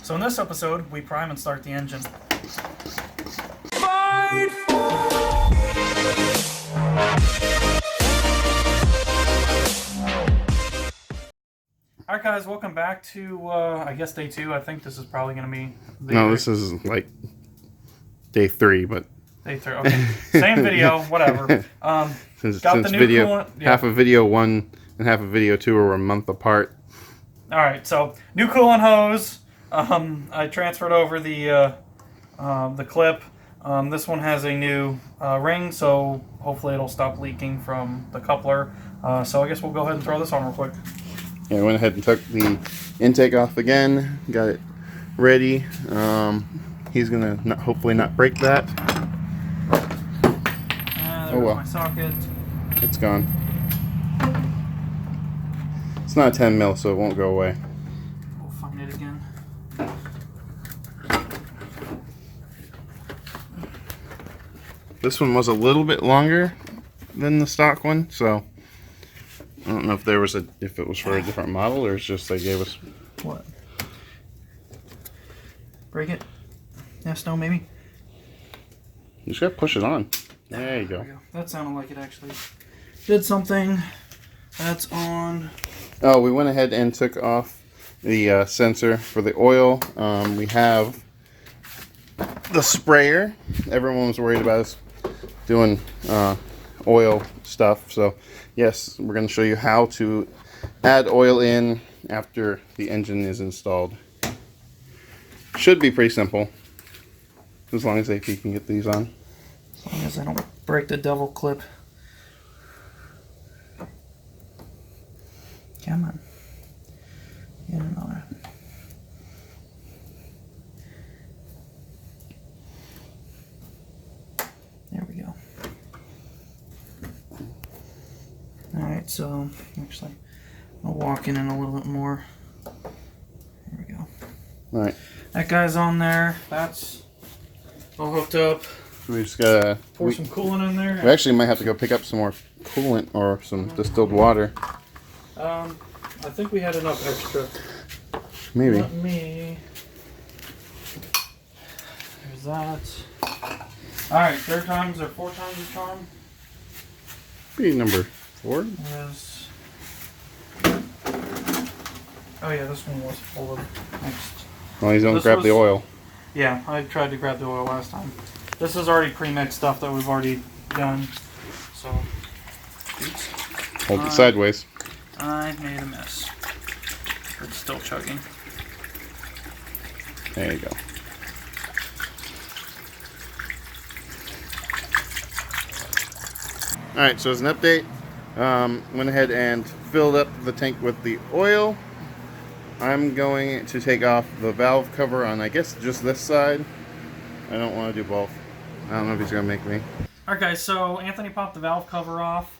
So in this episode, we prime and start the engine. Alright guys, welcome back to, I guess day 2. I think this is probably going to be... No, this is like day 3, but... Day 3, okay. Same video, whatever. Since the new video, coolant, yeah. half of video 1 and half of video 2 are a month apart. Alright, so new coolant hose. I transferred over the clip. This one has a new ring, so hopefully it'll stop leaking from the coupler. So I guess we'll go ahead and throw this on real quick. Yeah, I went ahead and took the intake off again, got it ready. He's gonna hopefully not break that. There's my socket. It's gone. It's not a 10 mil, so it won't go away. We'll find it again. This one was a little bit longer than the stock one, so I don't know if there was if it was for a different model or it's just they gave us. What? Break it? Yes, no, maybe? You just gotta push it on. There you go. That sounded like it actually did something. That's on. Oh, we went ahead and took off the sensor for the oil. We have the sprayer. Everyone was worried about us doing oil stuff, so yes, we're going to show you how to add oil in after the engine is installed. Should be pretty simple, as long as AP can get these on. As long as I don't break the devil clip. Come on. Get another. There we go. Alright, so actually I'll walk in a little bit more. There we go. Alright. That guy's on there. That's all hooked up. We just gotta pour some coolant in there. We actually might have to go pick up some more coolant or some distilled water. I think we had enough extra. Maybe. Let me. There's that. Alright, 3rd times or 4 times the charm. Be number 4. Yes. Oh yeah, this one was full of mixed. Well, he's gonna grab the oil. Yeah, I tried to grab the oil last time. This is already pre-mixed stuff that we've already done. So, oops. Hold it sideways. I made a mess. It's still chugging. There you go. Alright, so as an update, went ahead and filled up the tank with the oil. I'm going to take off the valve cover on, I guess, just this side. I don't want to do both. I don't know if he's going to make me. Alright guys, so Anthony popped the valve cover off.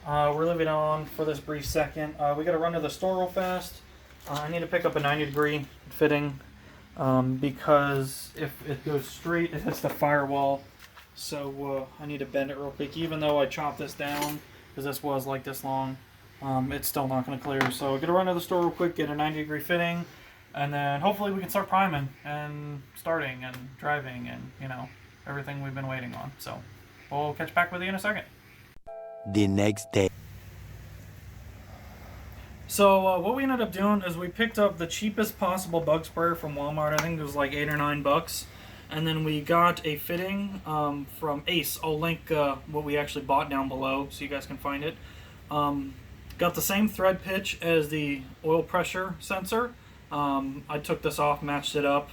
We're leaving it on for this brief second. We got to run to the store real fast. I need to pick up a 90-degree fitting because if it goes straight, it hits the firewall. So I need to bend it real quick. Even though I chopped this down, because this was like this long, it's still not going to clear. So I'm going to run to the store real quick, get a 90-degree fitting, and then hopefully we can start priming and starting and driving and, you know, everything we've been waiting on. So we'll catch back with you in a second. The next day. So what we ended up doing is we picked up the cheapest possible bug sprayer from Walmart. I think it was like $8 or $9. And then we got a fitting from Ace. I'll link what we actually bought down below so you guys can find it. Got the same thread pitch as the oil pressure sensor. I took this off, matched it up.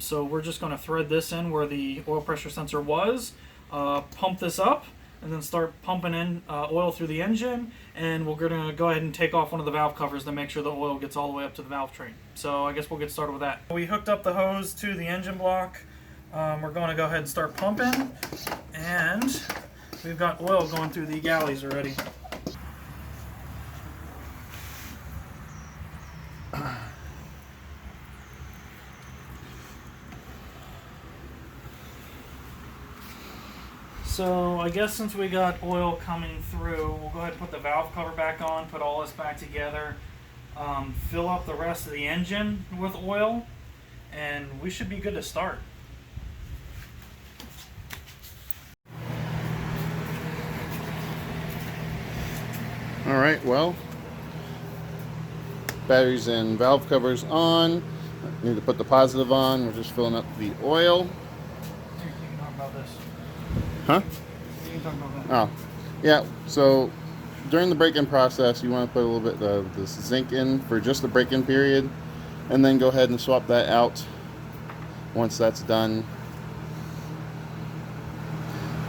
So we're just going to thread this in where the oil pressure sensor was, pump this up, and then start pumping in oil through the engine, and we're going to go ahead and take off one of the valve covers to make sure the oil gets all the way up to the valve train. So I guess we'll get started with that. We hooked up the hose to the engine block. We're going to go ahead and start pumping, and we've got oil going through the galleys already. So I guess since we got oil coming through, we'll go ahead and put the valve cover back on, put all this back together, fill up the rest of the engine with oil, and we should be good to start. All right, well, batteries and valve covers on. Need to put the positive on. We're just filling up the oil. You can talk about this. Huh? You can talk about that. Oh, yeah. So during the break-in process, you want to put a little bit of this zinc in for just the break-in period, and then go ahead and swap that out once that's done.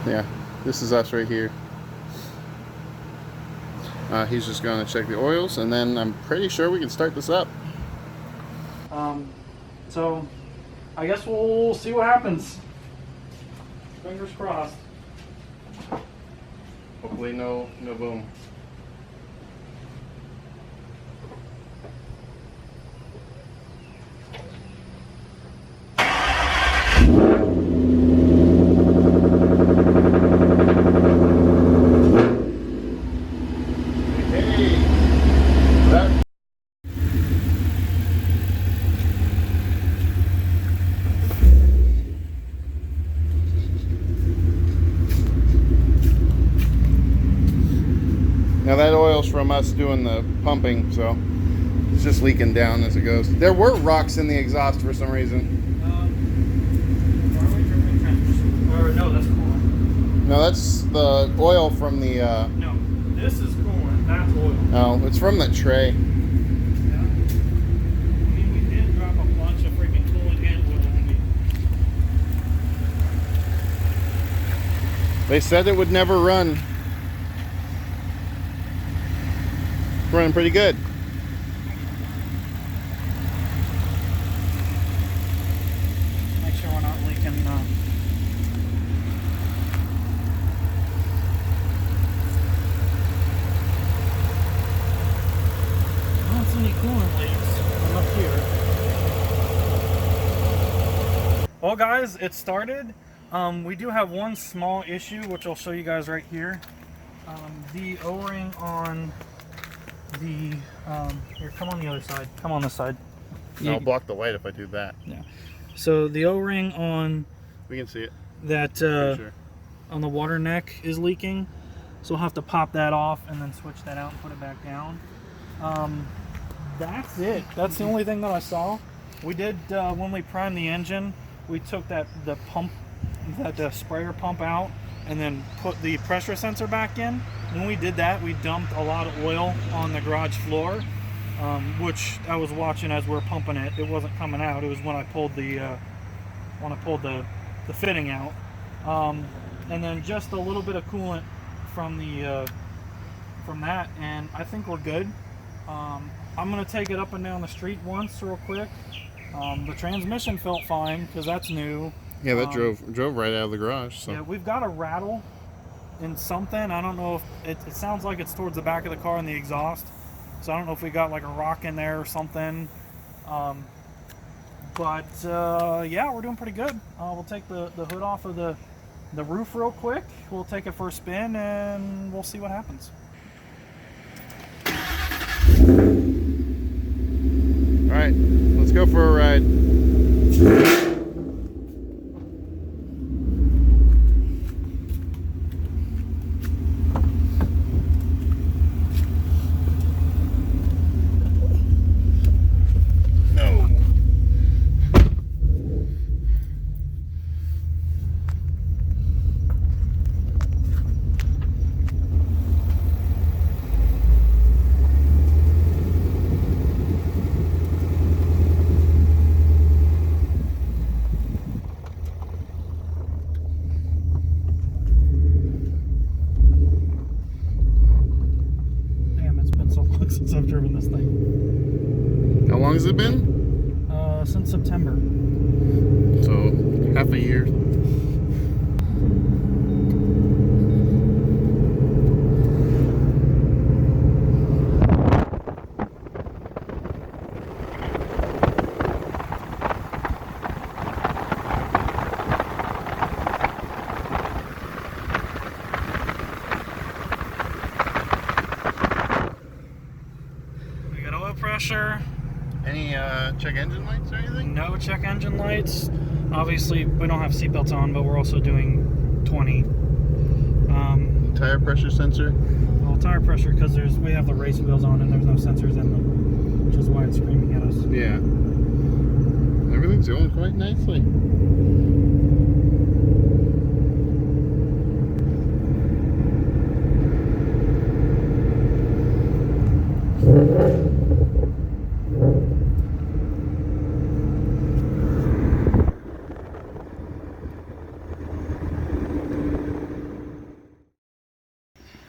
Yeah, this is us right here. He's just going to check the oils, and then I'm pretty sure we can start this up. So I guess we'll see what happens. Fingers crossed. Hopefully no boom. Now that oil's from us doing the pumping, so it's just leaking down as it goes. There were rocks in the exhaust for some reason. Are we dripping transmission? Or no, that's coolant. No, that's the oil from the... No, this is coolant. That's oil. Oh, it's from the tray. Yeah. I mean, we did drop a bunch of freaking coolant and oil when we... They said it would never run. Running pretty good. Make sure we're not leaking. I don't see any coolant leaks from up here. Well, guys, it started. We do have one small issue, which I'll show you guys right here. The O-ring on the here, come on the other side. Come on this side. I'll block the light if I do that. Yeah. So the O-ring on We can see it. that Sure. on the water neck is leaking, so we'll have to pop that off and then switch that out and put it back down. That's it. That's the only thing that I saw. We did when we primed the engine, we took the sprayer pump out and then put the pressure sensor back in. When we did that, we dumped a lot of oil on the garage floor, which I was watching as we were pumping it. It wasn't coming out. It was when I pulled the fitting out, and then just a little bit of coolant from that, and I think we're good. I'm gonna take it up and down the street once real quick. The transmission felt fine because that's new. Yeah, that drove right out of the garage. So. Yeah, we've got a rattle in something. I don't know if it sounds like it's towards the back of the car in the exhaust. So I don't know if we got like a rock in there or something. But yeah, we're doing pretty good. We'll take the hood off of the roof real quick. We'll take it for a spin and we'll see what happens. All right, let's go for a ride. Since I've driven this thing. How long has it been? Since September. So half a year. We got oil pressure. Any check engine lights or anything? anything? No check engine lights. Obviously, we don't have seatbelts on, but we're also doing 20. Tire pressure sensor. Well, tire pressure because we have the race wheels on and there's no sensors in them, which is why it's screaming at us. Yeah. Everything's going quite nicely.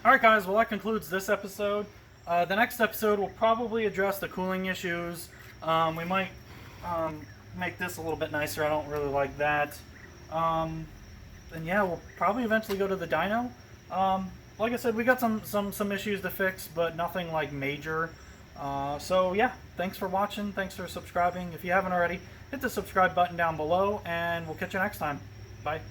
Alright guys, well that concludes this episode. The next episode will probably address the cooling issues. We might make this a little bit nicer. I don't really like that. And yeah, we'll probably eventually go to the dyno. Like I said, we got some issues to fix, but nothing like major. So yeah, thanks for watching. Thanks for subscribing. If you haven't already, hit the subscribe button down below, and we'll catch you next time. Bye.